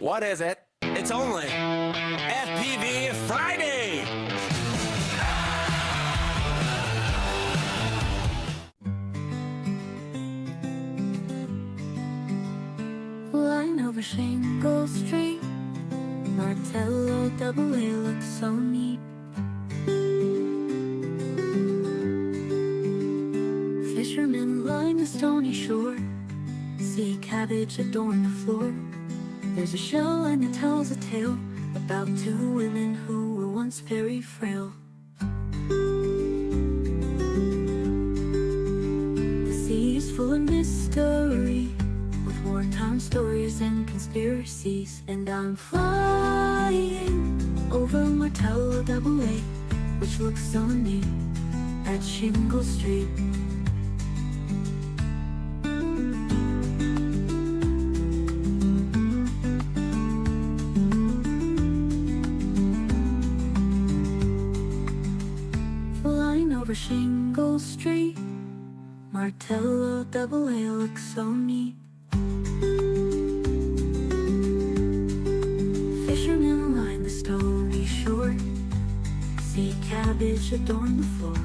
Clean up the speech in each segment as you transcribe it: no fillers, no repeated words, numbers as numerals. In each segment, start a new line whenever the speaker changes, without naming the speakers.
What is it? It's only FPV Friday!
Flying over Shingle Street, Martello double A looks so neat. Fishermen line the stony shore, sea cabbage adorn the floor. There's a shell line that tells a tale about two women who were once very frail. The sea is full of mystery, with wartime stories and conspiracies. And I'm flying over Martello double A, which looks so neat at Shingle Street. Flying over Shingle Street, Martello double A looks so neat. Fishermen line the stony shore, sea cabbage adorn the floor.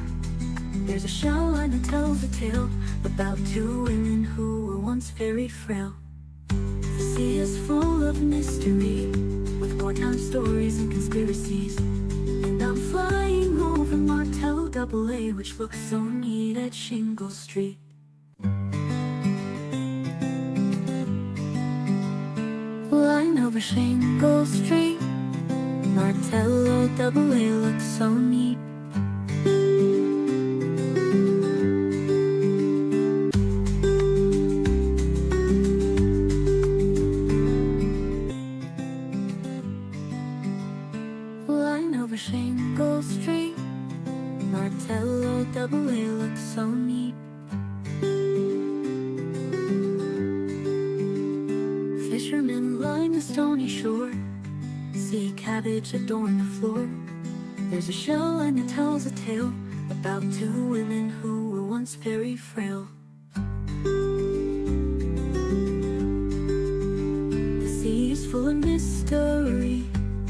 There's a shell line that tells a tale about two women who were once very frail. The sea is full of mystery, with wartime stories and conspiracies. And I'm flying over Martello double A, which looks so neat at Shingle Street. Flying over Shingle Street, Martello double A looks so neat. Flying over Shingle Street, Martello double A looks so neat. Fishermen line the stony shore, sea cabbage adorn the floor. There's a shell line that tells a tale about two women who were once very frail. The sea is full of mystery,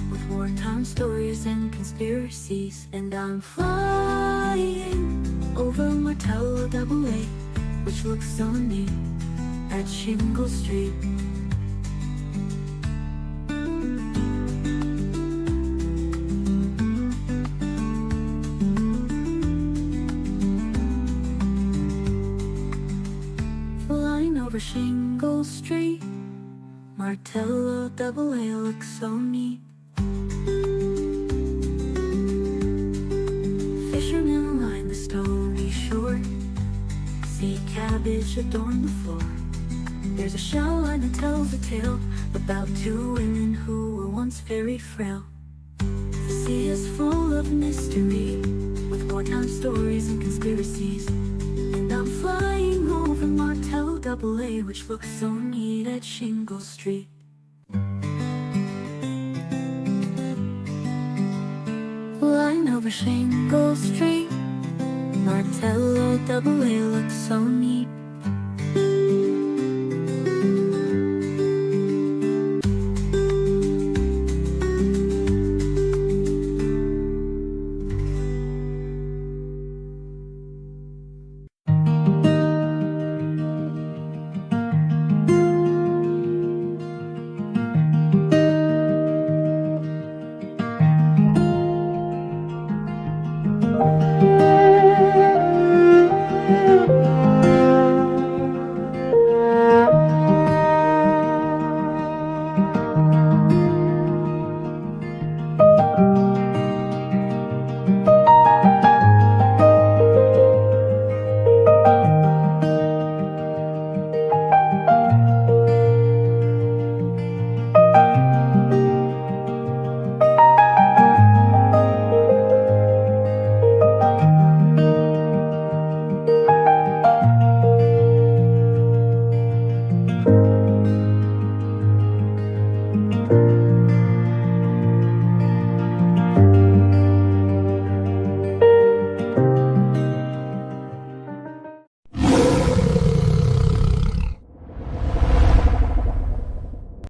with wartime stories and conspiracies. And I'm flying over Martello double A, which looks so neat at Shingle Street. Flying over Shingle Street, Martello double A looks so neat. Fishermen line the stony shore, sea cabbage adorn the floor. There's a shell line that tells a tale about two women who were once very frail. The sea is full of mystery, with wartime stories and conspiracies. And I'm flying over Martello double A, which looks so neat at Shingle Street. Flying over Shingle Street, Martello double A looks so neat.